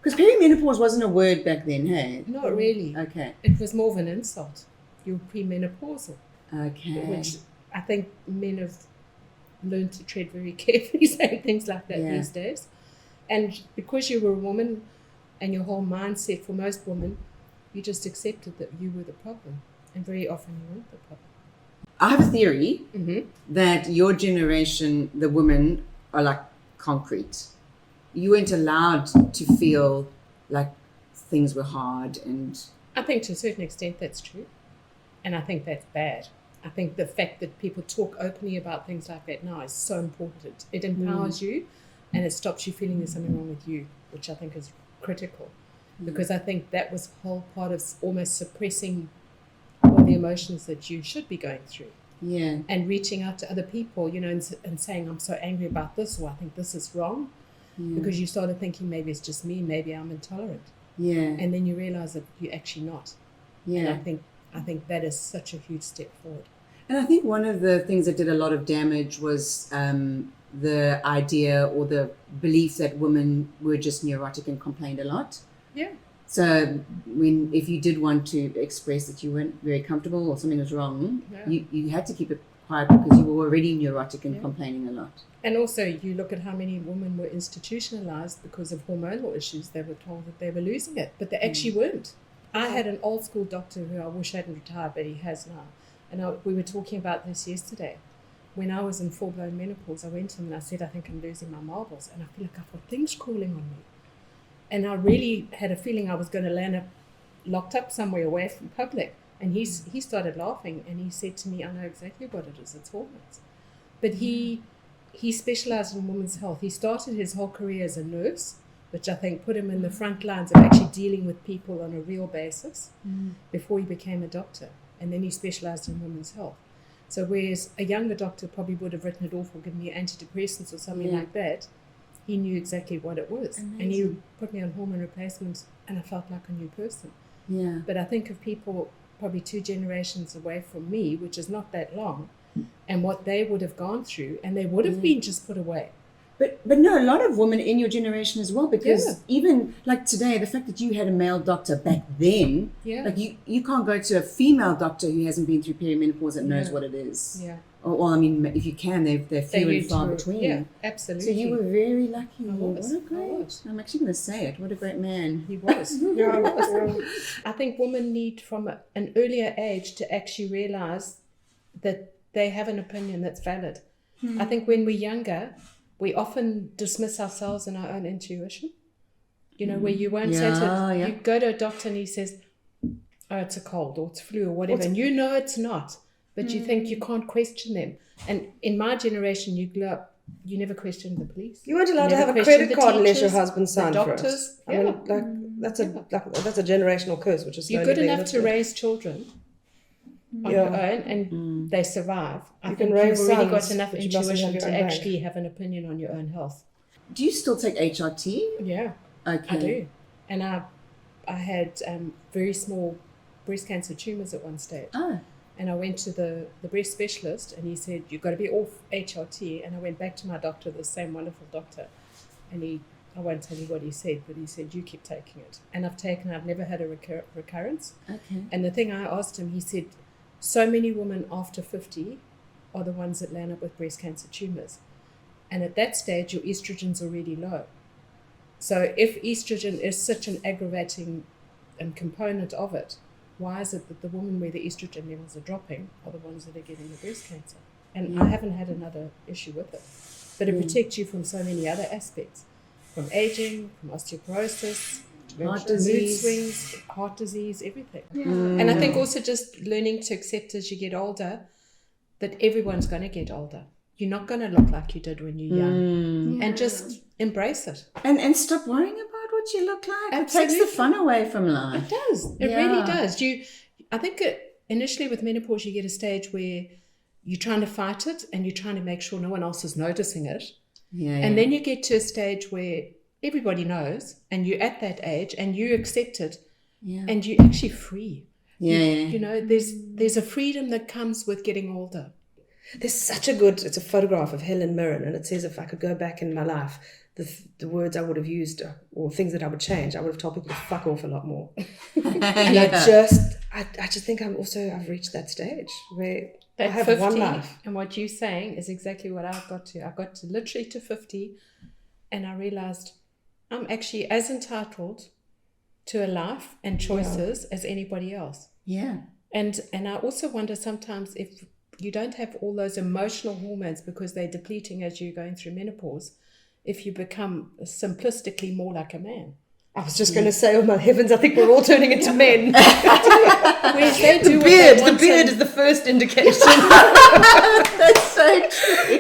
Because perimenopause wasn't a word back then, hey? Not really. Okay. It was more of an insult. You were premenopausal. Okay. Which I think men have learned to tread very carefully saying things like that these days. And because you were a woman and your whole mindset for most women, you just accepted that you were the problem. And very often you weren't the problem. I have a theory that your generation, the women, are like concrete. You weren't allowed to feel like things were hard, and I think to a certain extent that's true. And I think that's bad. I think the fact that people talk openly about things like that now is so important. It empowers you and it stops you feeling there's something wrong with you, which I think is critical. Because I think that was a whole part of almost suppressing all the emotions that you should be going through. Yeah. And reaching out to other people, you know, and saying, I'm so angry about this, or I think this is wrong. Because you started thinking, maybe it's just me, maybe I'm intolerant. Yeah. And then you realize that you're actually not. Yeah. And I think that is such a huge step forward. And I think one of the things that did a lot of damage was the idea or the belief that women were just neurotic and complained a lot. Yeah. So if you did want to express that you weren't very comfortable or something was wrong, you had to keep it quiet because you were already neurotic and complaining a lot. And also you look at how many women were institutionalized because of hormonal issues. They were told that they were losing it, but they actually weren't. I had an old school doctor who I wish hadn't retired, but he has now. And we were talking about this yesterday. When I was in full-blown menopause, I went to him and I said, I think I'm losing my marbles. And I feel like I've got things crawling on me. And I really had a feeling I was going to land up locked up somewhere away from public. And he started laughing and he said to me, I know exactly what it is. It's hormones. But he specialized in women's health. He started his whole career as a nurse, which I think put him in the front lines of actually dealing with people on a real basis before he became a doctor. And then he specialized in women's health. So whereas a younger doctor probably would have written it off or given me antidepressants or something like that, he knew exactly what it was. Amazing. And he put me on hormone replacements and I felt like a new person. Yeah. But I think of people probably 2 generations away from me, which is not that long, and what they would have gone through, and they would have been just put away. But no, a lot of women in your generation as well, because even like today, the fact that you had a male doctor back then, like you can't go to a female doctor who hasn't been through perimenopause that knows what it is. Yeah. Well, I mean, if you can, they're few and far between. Yeah, absolutely. So you were very lucky. What a great! I'm actually going to say it. What a great man he was. I think women need from an earlier age to actually realize that they have an opinion that's valid. I think when we're younger, we often dismiss ourselves and our own intuition. You know, where you won't say to you go to a doctor and he says, "Oh, it's a cold or it's flu or whatever," and you know it's not. But you think you can't question them. And in my generation, you grew up, you never questioned the police. You weren't allowed to have a credit card unless your husband signed for it. I mean, that's a generational curse, which is you're good enough to raise children on your own, and they survive. I think you've already got enough intuition to actually have an opinion on your own health. Do you still take HRT? Yeah, okay. I do. And I had very small breast cancer tumours at one stage. Oh. And I went to the breast specialist and he said, you've got to be off HRT. And I went back to my doctor, the same wonderful doctor. And I won't tell you what he said, but he said, you keep taking it. And I've never had a recurrence. Okay. And the thing I asked him, he said, so many women after 50 are the ones that land up with breast cancer tumours. And at that stage, your estrogen's already low. So if estrogen is such an aggravating component of it, why is it that the women where the estrogen levels are dropping are the ones that are getting the breast cancer? And I haven't had another issue with it. But it protects you from so many other aspects, from aging, from osteoporosis, heart disease, mood swings, heart disease, everything. Yeah. And I think also just learning to accept as you get older that everyone's going to get older. You're not going to look like you did when you're young. And just embrace it. And stop worrying about what you look like. Absolutely. It takes the fun away from life. It does. It really does. I think initially with menopause you get a stage where you're trying to fight it and you're trying to make sure no one else is noticing it. And then you get to a stage where everybody knows and you're at that age and you accept it and you're actually free. You know, there's a freedom that comes with getting older. There's it's a photograph of Helen Mirren and it says, if I could go back in my life, the words I would have used or things that I would change, I would have told people to fuck off a lot more. And I just think I've reached that stage where I have 50, one life. And what you're saying is exactly what I got to. I got to literally to 50, and I realized I'm actually as entitled to a life and choices as anybody else. Yeah. And I also wonder sometimes if you don't have all those emotional hormones because they're depleting as you're going through menopause, if you become simplistically more like a man. I was just going to say, oh my heavens, I think we're all turning into men. The beard is the first indication. That's so true.